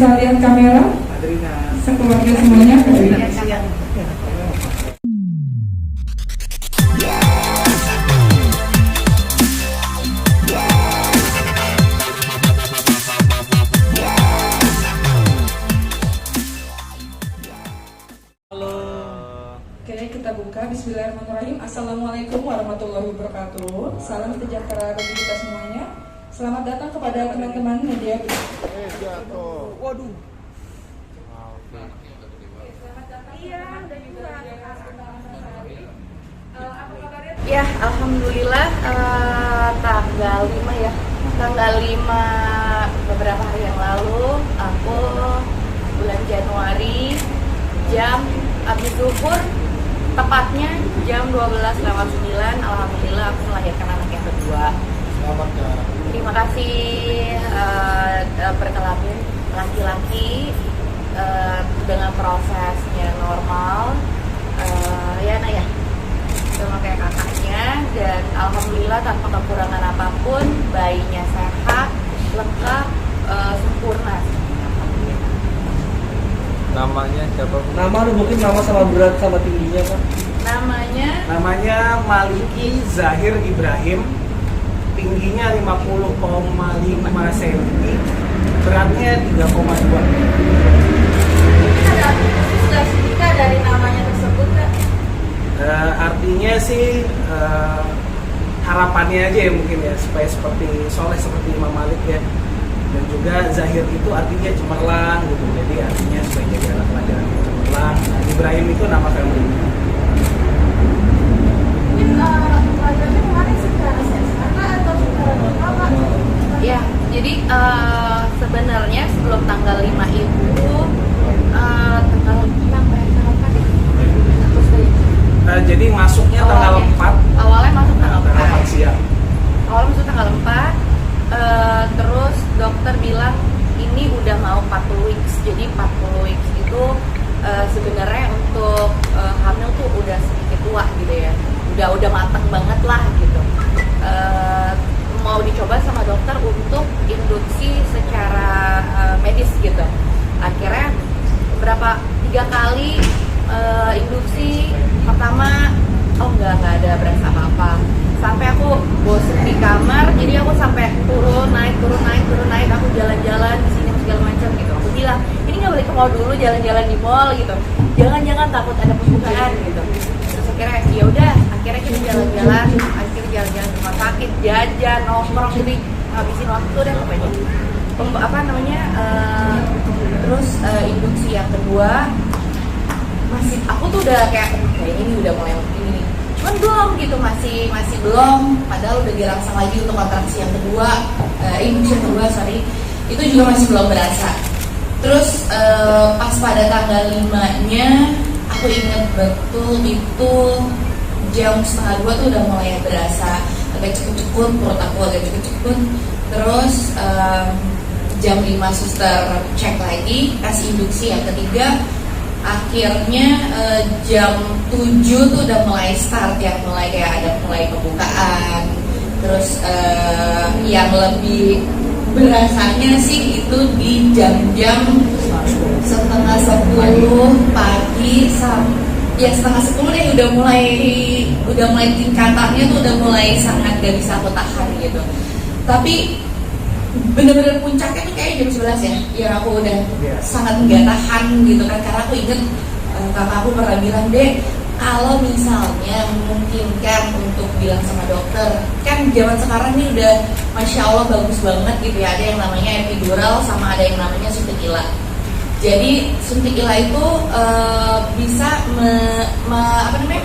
bisa lihat kamera? Sekeluarga semuanya. Oke, kita buka. Bismillahirrahmanirrahim. Assalamualaikum warahmatullahi wabarakatuh. Salam sejahtera bagi kita semuanya. Selamat datang kepada teman-teman media. Waduh. Ya, alhamdulillah tanggal 5 ya. Tanggal 5 beberapa hari yang lalu, aku bulan Januari jam habis zuhur, tepatnya jam 12:09, alhamdulillah aku melahirkan anak yang kedua. Selamat ya. Terima kasih, berkelamin laki-laki dengan prosesnya normal, ya Nah ya, sama kayak kakaknya, dan alhamdulillah tanpa kekurangan apapun, bayinya sehat, lengkap, sempurna. Namanya siapa? Nama lu mungkin nama sama berat sama tingginya Pak? Namanya Maliki Zahir Ibrahim. Tingginya 50,5 cm, beratnya 3,2. Sudah sedikit dari namanya tersebut kan? Artinya sih harapannya aja ya mungkin ya, supaya seperti soleh seperti Imam Malik ya. Dan juga Zahir itu artinya cemerlang gitu, jadi artinya supaya jadi anak pelajaran yang cemerlang. Nah, Ibrahim itu nama family. Pelajarannya kemarin secara sesana atau secara normal? Ya, jadi sebenarnya sebelum tanggal 5 itu tanggal 6 Jadi masuknya tanggal 4. Awalnya masuk tanggal 4 siang. Awalnya masuk tanggal 4. Terus dokter bilang ini udah mau 40 weeks. Jadi 40 weeks itu sebenarnya untuk hamil tuh udah sedikit tua gitu ya. Udah matang banget lah gitu. Mau dicoba sama dokter untuk induksi secara medis gitu. Akhirnya 3 kali induksi. Pertama nggak ada berasa apa-apa, sampai aku bosen di kamar, jadi aku sampai turun naik, aku jalan-jalan di sini segala macam gitu. Aku bilang ini nggak boleh ke mall dulu, jalan-jalan di mall gitu, jangan takut ada pembukaan gitu. Terus akhirnya ya udah, akhirnya kita jalan-jalan ke rumah sakit, jajan, nongkrong gitu, ngabisin waktu deh pokoknya. Terus induksi yang kedua, aku tuh udah kayak ini udah mulai ini, cuman belum gitu, masih belum, padahal udah dirangsang lagi untuk kontraksi yang kedua, induksi yang kedua itu juga masih belum berasa. Terus pas pada tanggal 5-nya aku ingat betul itu jam 1:30 tuh udah mulai berasa agak cekut-cekut, perut aku agak cekut-cekut. Terus jam 5 suster cek lagi, kasih induksi yang ketiga. Akhirnya jam 7 tuh udah mulai start ya, mulai pembukaan. Terus yang lebih berasanya sih itu di jam-jam 9:30 pagi ya 9:30 deh, udah mulai tingkatannya tuh udah mulai sangat gak bisa aku tahan gitu. Tapi bener-bener puncaknya tuh kayak jam 11 ya, yang aku udah sangat nggak tahan gitu kan, karena aku inget kakak aku pernah bilang, deh kalau misalnya memungkinkan untuk bilang sama dokter, kan zaman sekarang ini udah masya Allah bagus banget gitu ya, ada yang namanya epidural sama ada yang namanya suntik ila. Jadi suntik ila itu bisa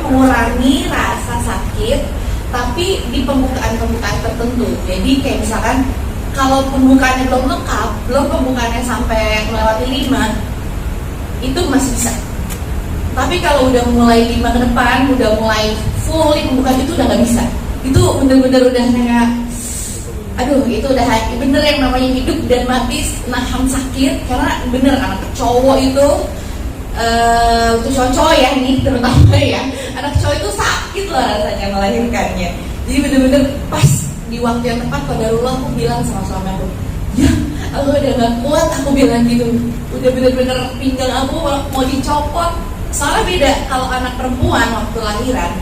mengurangi rasa sakit, tapi di pembukaan tertentu. Jadi kayak misalkan kalau pembukaannya belum lengkap, pembukaannya sampai melewati 5, itu masih bisa. Tapi kalau udah mulai 5 ke depan, udah mulai full pembukaan itu udah nggak bisa. Itu bener-bener udah kayak, aduh itu udah bener yang namanya hidup dan mati nahan sakit. Karena bener anak cowok itu, untuk cowok ya ini terutama ya, anak cowok itu sakit loh rasanya melahirkannya. Jadi bener-bener pas di waktu yang tepat, qadarullah aku bilang sama suami aku, ya aku udah gak kuat, aku bilang gitu, udah bener-bener pinggang aku mau dicopot. Soalnya beda, kalau anak perempuan waktu lahiran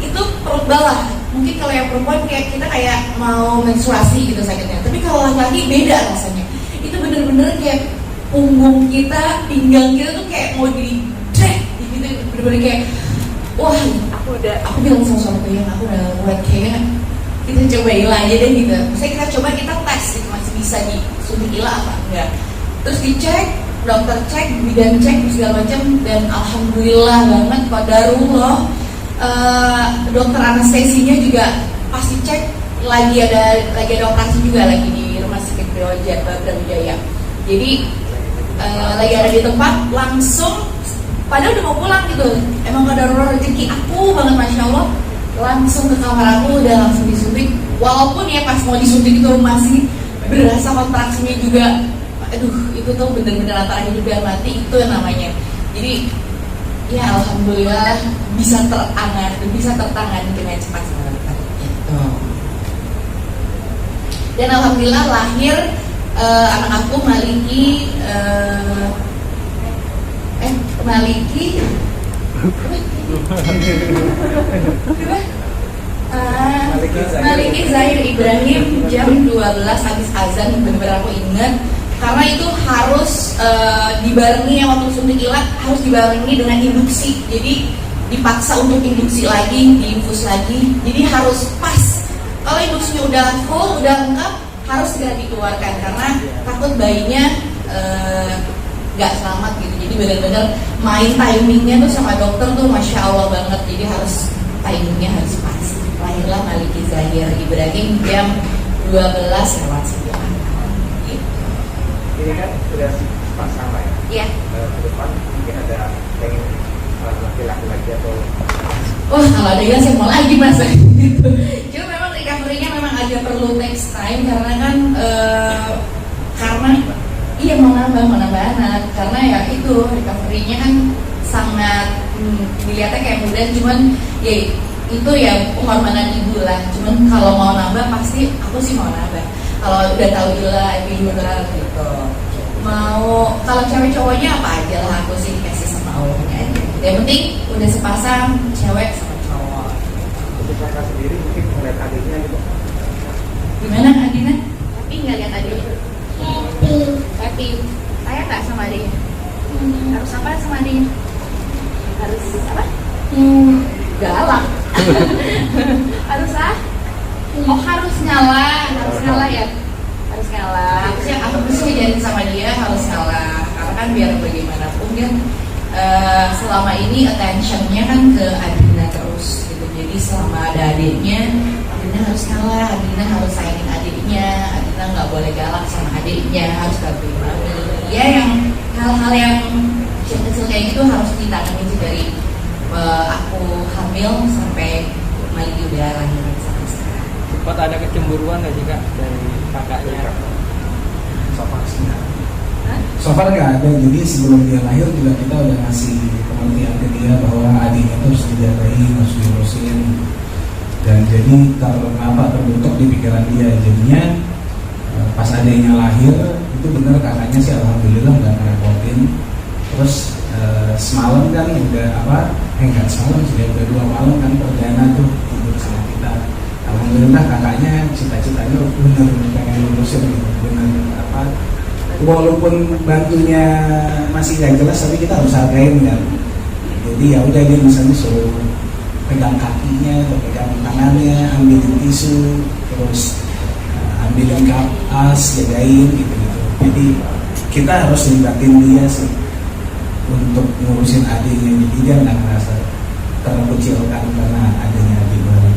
itu perut bawah, mungkin kalau yang perempuan kayak kita kayak mau menstruasi gitu sakitnya, tapi kalau laki-laki beda rasanya. Itu bener-bener kayak punggung kita, pinggang kita tuh kayak mau di-drag gitu, bener-bener kayak wah, aku bilang sama suamiku yang aku udah buat kayak kita cobain aja deh gitu. Misalnya kita coba, kita tes gitu, masih bisa disuntik ila apa enggak. Terus dicek, dokter cek, bidan cek segala macam, dan alhamdulillah banget qadarullah, dokter anestesinya juga pasti cek lagi ada operasi juga lagi di rumah sakit Brawijaya. Jadi lagi ada di tempat, langsung padahal udah mau pulang gitu, emang qadarullah rezeki aku banget, masya Allah, langsung ke kamar aku, udah langsung disuntik. Walaupun ya pas mau disuntik itu masih berasa kontraksinya juga, aduh itu tuh bener-bener antara hidup dan mati itu namanya. Jadi ya alhamdulillah bisa tertangani dengan cepat sama dokter gitu. Dan alhamdulillah lahir anak aku Maliki Maliki Zahir Ibrahim jam 12 habis azan, bener-bener aku ingat. Karena itu harus dibarengi yang waktu suntik ilat harus dibarengi dengan induksi. Jadi dipaksa untuk induksi lagi, diinfus lagi. Jadi harus pas. Kalau induksinya udah full, udah lengkap, harus segera dikeluarkan karena takut bayinya nggak selamat gitu. Jadi benar-benar main timingnya tuh sama dokter tuh masya Allah banget. Jadi harus timingnya harus pas. Lahirlah Maliki Zahir Ibrahim jam 12:09. Ini kan sudah pas sama ya. Iya. Ke depan mungkin ada pengen laki-laki lagi atau Wah, kalau ada ya saya mau lagi mas gitu. Cuma memang recovery-nya memang agak perlu next time karena kan karena iya mau nambah anak, karena ya itu recovery-nya kan sangat dilihatnya kayak mudah, cuman ya itu ya pengorbanan ibu lah. Cuman kalau mau nambah pasti aku sih mau nambah. Kalau udah tahu epidural gitu. Mau kalau cewek cowoknya apa aja lah, aku sih dikasih sama Allahnya aja. Yang penting udah sepasang cewek sama cowok. untuk kakak sendiri mungkin melihat adiknya gitu. Gimana Adina? Tapi nggak lihat adiknya? Happy. Sayang nggak sama adiknya? Harus apa sama adiknya? Harus apa? Galak. Harus ah? Oh harus ngalah ya. Harus ngalah. Harusnya aku bisa jadi sama dia harus ngalah. Karena kan biar bagaimanapun kan selama ini attentionnya kan ke Adina terus gitu. Jadi selama ada adiknya, Adina harus ngalah, Adina harus sayangin adiknya, Adina nggak boleh galak sama adiknya, harus bantuin mami. Ya yang hal-hal yang kecil-kecil kayak gitu harus ditangani sih dari aku hamil sampai Maliki udah lahir sampai sekarang. Sempat ada kecemburuan nggak sih Kak dari kakaknya? So far nggak ada. Jadi sebelum dia lahir juga kita udah ngasih pengertian ke dia bahwa adiknya itu harus dijagain, harus diurusin. Dan jadi terbentuk di pikiran dia. Jadinya pas adiknya lahir itu bener kakaknya sih alhamdulillah nggak ngerepotin. Terus semalam kan udah enggak semalam sudah udah 2 malam kan perdana tuh tidur sama kita. Alhamdulillah kakaknya cita-citanya bener pengen lurusin gitu, bener walaupun bantunya masih gak jelas tapi kita harus hargain kan. Jadi ya udah dia misalnya suruh pegang kakinya atau pegang tangannya, ambilin tisu, terus ambilin kapas, jagain gitu. Jadi kita harus libatin dia sih untuk ngurusin adiknya, jadi dia nggak ngerasa terkucilkan karena adanya adik baru.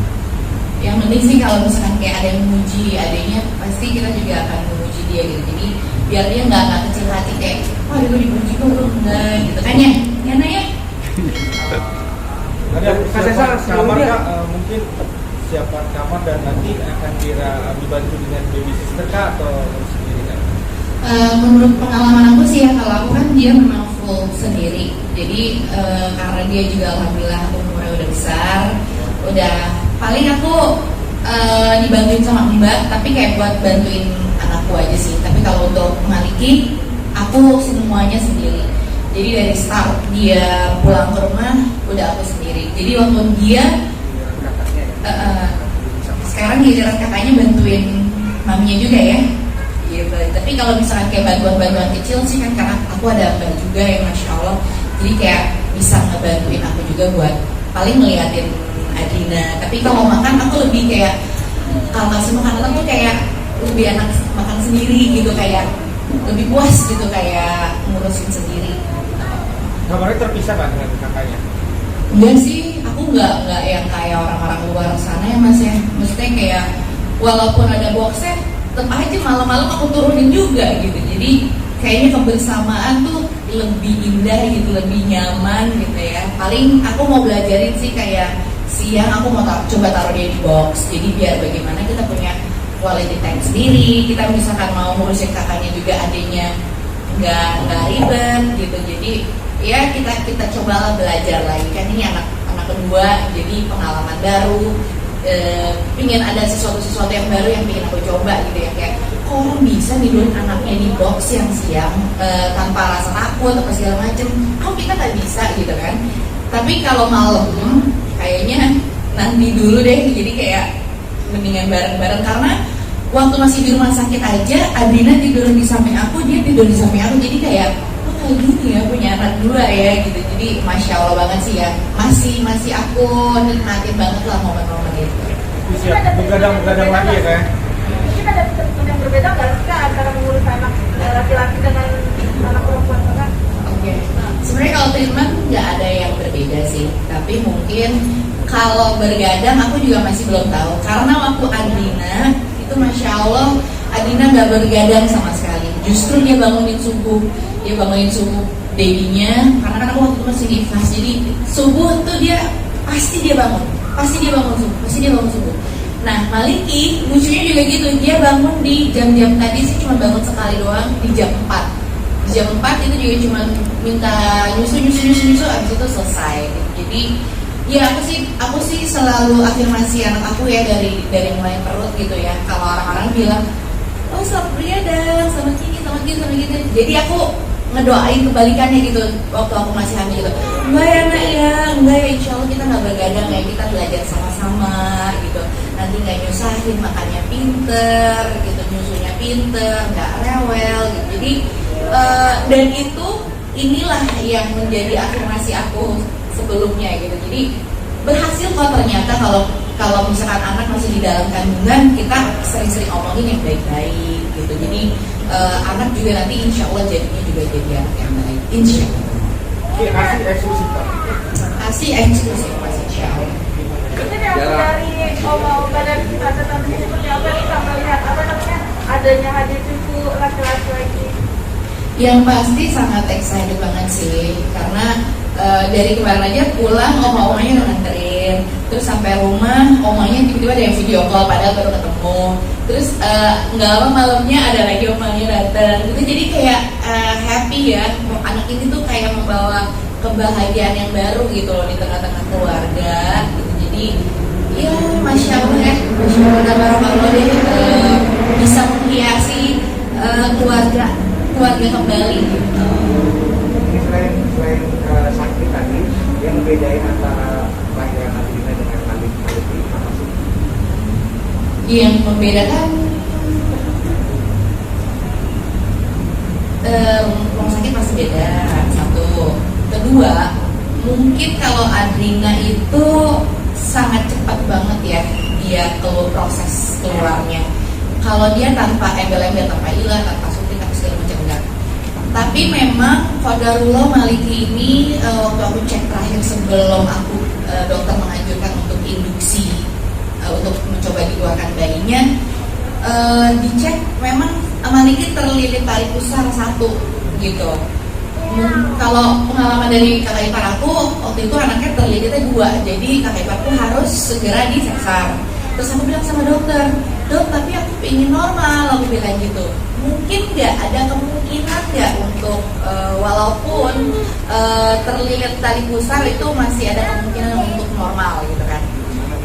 Yang penting sih kalau misalkan kayak ada yang memuji adiknya, pasti kita juga akan memuji dia gitu. Jadi biar dia nggak kecil hati kayak, wah itu dipuji kok enggak gitu kan ya, ya. Ada persiapan kamar Kak, mungkin siapkan kamar dan nanti akan dibantu dengan baby sister Kak atau sendiri Kak? Menurut pengalaman aku sih ya, kalau aku kan dia memang full sendiri. Jadi karena dia juga alhamdulillah umurnya udah besar, udah paling aku dibantuin sama mbak, tapi kayak buat bantuin anakku aja sih. Tapi kalau untuk Maliki, aku semuanya sendiri. Jadi dari start dia pulang ke rumah udah aku sendiri. Jadi waktu dia sekarang giliran kakaknya bantuin maminya juga ya. Gitu. Tapi kalau misalkan kayak bantuan-bantuan kecil sih kan, karena aku ada mbak juga yang masya Allah, jadi kayak bisa ngebantuin aku juga buat paling ngeliatin Adina. Tapi kalau makan aku lebih kayak, kalau kasih makanan tuh kayak lebih enak makan sendiri gitu, kayak lebih puas gitu, kayak ngurusin sendiri. Kamarnya terpisah kan dengan kakaknya? Enggak sih, aku nggak yang kayak orang-orang luar sana ya mas ya. Maksudnya kayak walaupun ada boxnya, tetap aja malam-malam aku turunin juga gitu. Jadi kayaknya kebersamaan tuh lebih indah gitu, lebih nyaman gitu ya. Paling aku mau belajarin sih kayak siang aku mau coba taruh dia di box. Jadi biar bagaimana kita punya quality time sendiri. Kita misalkan mau ngurusin kakaknya juga, adiknya nggak ribet gitu. Jadi ya kita cobalah belajar lagi kan, ini anak kedua, jadi pengalaman baru, pingin ada sesuatu yang baru yang pingin aku coba gitu ya, kayak kok orang bisa tidurin anaknya di box yang siang tanpa rasa takut atau segala macem, kok kita nggak bisa gitu kan. Tapi kalau malam kayaknya nanti dulu deh, jadi kayak mendingan bareng-bareng, karena waktu masih di rumah sakit aja Adina tidur di samping aku, dia tidur di samping aku, jadi kayak kayak gini ya punya anak dua ya gitu. Jadi masya Allah banget sih ya, masih aku nikmatin banget lah momen-momen itu. Siap begadang lagi ya kan? Mungkin ada treatment yang berbeda nggak sih Kak, antara mengurus anak laki-laki dengan anak perempuan kan? Oke. Sebenarnya kalau treatment nggak ada yang berbeda sih, tapi mungkin kalau bergadang aku juga masih belum tahu, karena waktu Adina itu masya Allah Adina nggak bergadang sama sekali. Justru dia bangunin subuh babynya, karena kan aku waktu itu masih nifas, jadi subuh tuh dia pasti dia bangun subuh. Nah Maliki lucunya juga gitu, dia bangun di jam-jam tadi sih cuma bangun sekali doang di jam 4. Di jam 4 itu juga cuma minta nyusu abis itu selesai. Jadi ya aku sih selalu afirmasi anak aku ya, dari mulai perut gitu ya. Kalau orang-orang bilang oh selamat bergadang, selamat gini. Jadi aku ngedoain kebalikannya gitu waktu aku masih hamil gitu. Enggak ya insya Allah kita nggak bergadang ya, kita belajar sama-sama gitu. Nanti nggak nyusahin, makannya pinter gitu, nyusunya pinter, nggak rewel gitu. Jadi dan inilah yang menjadi afirmasi aku sebelumnya gitu. Jadi berhasil kok ternyata kalau misalkan anak masih di dalam kandungan, kita sering-sering omongin yang baik-baik gitu. Jadi anak juga nanti insya Allah jadinya juga jadi anak yang baik, insya Allah. Kasih eksklusif Pak. Kasih eksklusif Mas, insya Allah. Itu yang dari oma-oma dan tante-tante seperti apa nih Kak, melihat apa namanya adanya hadir cucu laki-laki lagi? Yang pasti sangat excited banget sih, karena dari kemarin aja pulang oma-omanya udah nganterin, terus sampai rumah omanya tiba-tiba ada yang video call padahal baru ketemu, terus nggak lama malamnya ada lagi omanya datang gitu. Jadi kayak happy ya, anak ini tuh kayak membawa kebahagiaan yang baru gitu loh di tengah-tengah keluarga gitu. Jadi ya masya Allah ya, masya Allah dan barakallah deh, bisa menghiasi keluarga kembali gitu. Ini selain sakti tadi, yang membedain antara kelahiran Adina dengan Maliki apa sih? Yang membedakan rumah sakit pasti beda, satu. Kedua, mungkin kalau Adina itu sangat cepat banget ya dia proses keluarnya. Kalau dia tanpa embel-embel, tanpa ilah, tanpa suntik, tanpa segala macam enggak. Tapi memang qadarullah Maliki ini waktu aku cek terakhir sebelum aku dokter menganjurkan untuk induksi, untuk mencoba dikeluarkan bayinya, dicek memang Maliki terlilit tali pusar 1 gitu. Kalau pengalaman dari kakak ipar aku waktu itu anaknya terlilitnya 2, jadi kakak iparku harus segera disesar. Terus aku bilang sama dokter, dok tapi aku pengen normal, aku bilang gitu. Mungkin nggak ada kemungkinan nggak untuk walaupun terlilit tali pusar itu masih ada kemungkinan untuk normal gitu kan.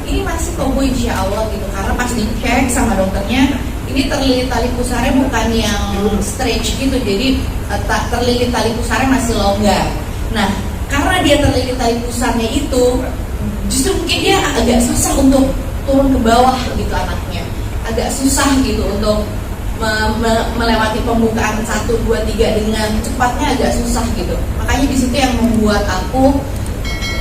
Ini masih kok Bu insya Allah gitu, karena pas dicek sama dokternya ini terlilit tali pusarnya bukan yang stretch gitu, jadi terlilit tali pusarnya masih longgar. Nah, karena dia terlilit tali pusarnya itu, justru mungkin dia agak susah untuk turun ke bawah gitu anaknya, agak susah gitu untuk melewati pembukaan 1, 2, 3 dengan cepatnya, agak susah gitu. Makanya di situ yang membuat aku,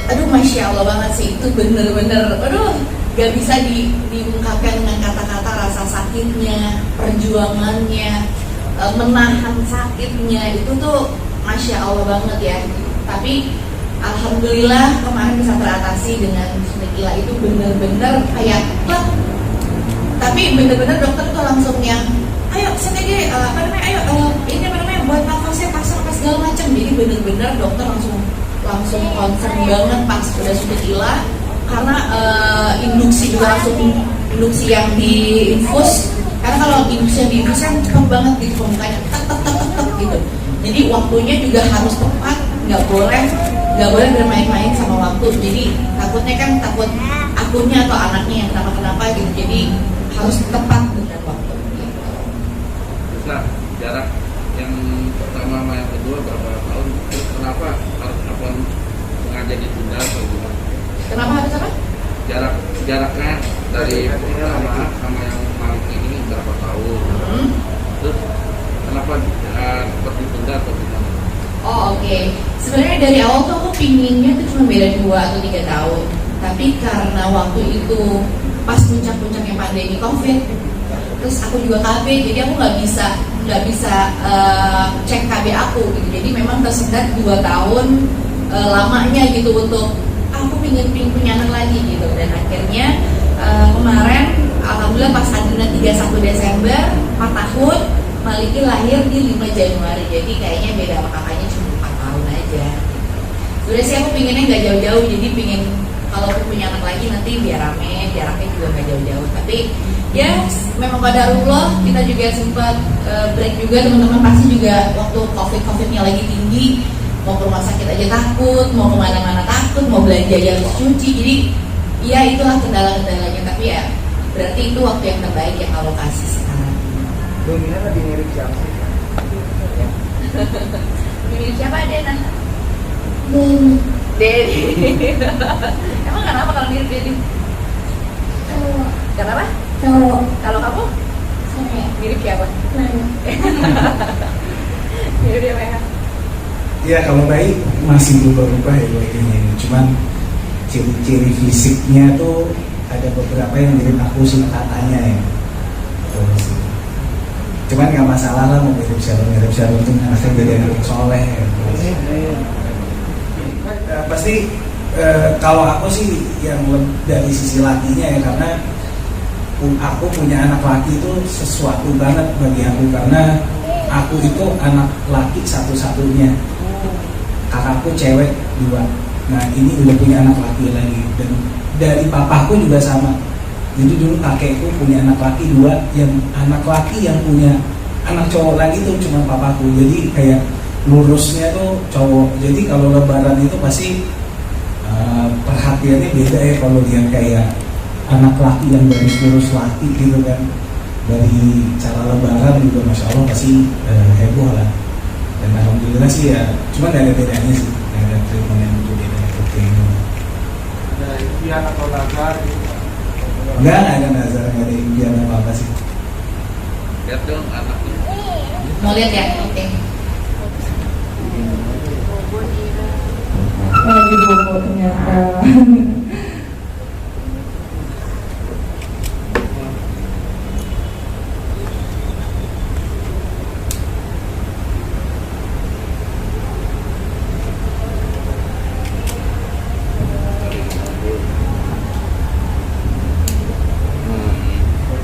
aduh masya Allah banget sih, itu bener-bener, aduh gak bisa diungkapkan dengan kata-kata rasa sakitnya, perjuangannya, menahan sakitnya, itu tuh masya Allah banget ya. Tapi alhamdulillah kemarin bisa teratasi dengan suntik Ila, itu bener-bener kayak plak. Tapi bener-bener dokter tuh langsung yang ayo CTG, ini buat nafasnya pasang apa segala macam. Jadi bener-bener dokter langsung concern banget pas udah suntik Ila, karena induksi juga langsung induksi yang diinfus. Karena kalau induksi yang diinfus kan cepet banget gitu pembukanya, tek gitu. Jadi waktunya juga harus tepat, nggak boleh bermain-main sama waktu. Jadi takutnya kan takut akunya atau anaknya yang kenapa gitu. Jadi harus tepat dengan waktu. Gitu. Nah, jarak yang pertama sama yang kedua berapa tahun? Kenapa harus sengaja ditunda atau gimana? Kenapa harus apa? Jaraknya dari pertama sama yang Malik ini berapa tahun? Terus kenapa cepat ditunda atau gimana? Oh oke. Sebenarnya dari awal tuh aku pinginnya tuh cuma beda 2 atau 3 tahun. Tapi karena waktu itu pas puncak-puncaknya pandemi COVID, terus aku juga KB, jadi aku nggak bisa cek KB aku gitu. Jadi memang tersendat 2 tahun lamanya gitu untuk aku pingin punya anak lagi gitu. Dan akhirnya kemarin alhamdulillah pas Adina 31 Desember 4 tahun, Maliki lahir di 5 Januari. Jadi kayaknya beda sama kakaknya cuma 4 tahun aja. Sebenarnya sih aku pinginnya nggak jauh-jauh, jadi pingin kalau aku punya anak lagi nanti biar rame, jaraknya juga nggak jauh-jauh. Tapi ya memang qadarullah, kita juga sempat break juga, teman-teman pasti juga waktu COVID-nya lagi tinggi, mau ke rumah sakit aja takut, mau kemana-mana takut, mau belanja aja harus cuci. Jadi ya itulah kendala-kendalanya, tapi ya berarti itu waktu yang terbaik yang Allah kasih sekarang. Dominan lebih mirip siapa sih? Mirip siapa Dena? Dedi. Emang kenapa kalau mirip Dedi? Kenapa? Kalau kamu? Mirip siapa? Mirip siapa ya? Ya kalau bayi masih berubah-ubah ya kayaknya ini. Cuman ciri-ciri fisiknya tuh ada beberapa yang mirip aku sih katanya ya. Terus, cuman nggak masalah lah mau mirip siapa itu anaknya jadi anak yang soleh. Pasti kalau aku sih yang dari sisi lakinya ya, karena aku punya anak laki itu sesuatu banget bagi aku, karena aku itu anak laki satu-satunya, kakakku cewek 2. Nah ini udah punya anak laki lagi, dan dari papaku juga sama. Jadi dulu kakekku punya anak laki 2, yang anak laki yang punya anak cowok lagi tuh cuma papaku. Jadi kayak lurusnya tuh cowok. Jadi kalau lebaran itu pasti perhatiannya beda ya kalau dia kayak anak laki yang garis lurus laki gitu kan. Dari cara lebaran juga masya Allah pasti heboh lah. Dan alhamdulillah sih ya, cuma gak ada bedanya sih, gak ada treatment yang berbeda seperti itu. Ada impian atau nazar gitu? Enggak ada nazar, gak ada impian apa-apa sih. Lihat dong anaknya. Mau lihat ya? Oke. Lagi bobo ternyata.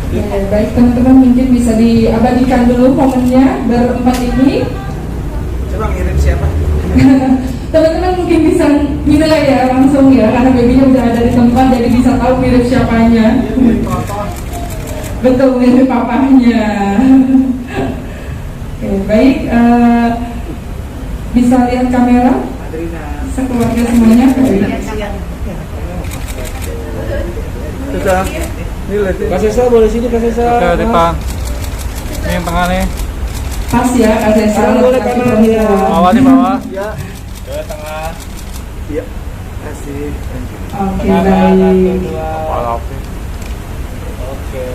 Ya, baik teman-teman, mungkin bisa diabadikan dulu momennya berempat ini. Coba ngirim siapa? Teman-teman mungkin bisa nilai ya langsung ya, karena babynya udah ada di tempat, jadi bisa tahu mirip siapanya. Betul, mirip papahnya. Oke, baik, bisa lihat kamera sekeluarga semuanya. Sudah. Kak Sesa boleh sini Kak Sesa. Oke, Depan. Ini yang tengah nih. Pas ya, kasih laki-laki perempuan. Bawah di bawah. Ya. Ke tengah. Iya. Kasih. Oke, Tengah, baik. 1, 2. Oke.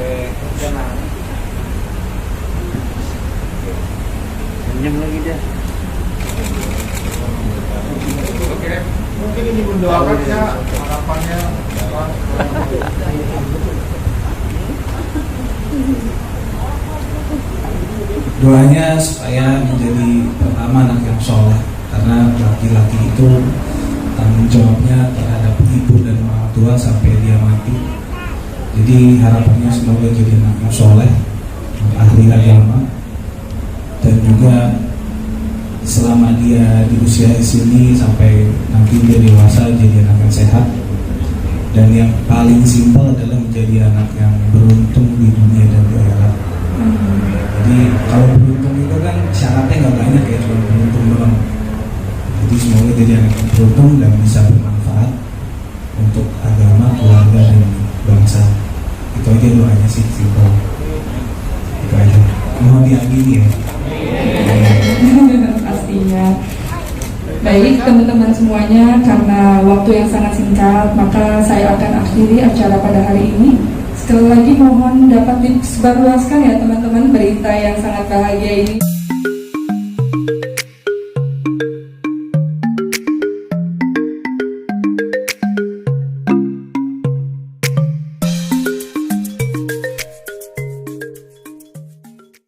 Senyum lagi dia. Oke. Mungkin ini mendoakan ya harapannya. Doanya supaya menjadi pertama anak yang soleh, karena laki-laki itu tanggung jawabnya terhadap ibu dan orang tua sampai dia mati. Jadi harapannya semoga jadi anak yang soleh, ahli agama, dan juga selama dia di usia sini sampai nanti dia dewasa jadi anak yang sehat. Dan yang paling simpel adalah menjadi anak yang beruntung di dunia dan di akhirat. Jadi kalau beruntung itu kan syaratnya nggak banyak ya, cuma beruntung doang. Jadi semoga jadi anak yang beruntung dan bisa bermanfaat untuk agama, keluarga, dan bangsa. Itu aja doanya sih, simpel. Itu aja. Mohon diakhiri ya. Pastinya. Baik teman-teman semuanya, karena waktu yang sangat singkat, maka saya akan akhiri acara pada hari ini. Sekali lagi mohon dapat disebarluaskan ya teman-teman berita yang sangat bahagia ini.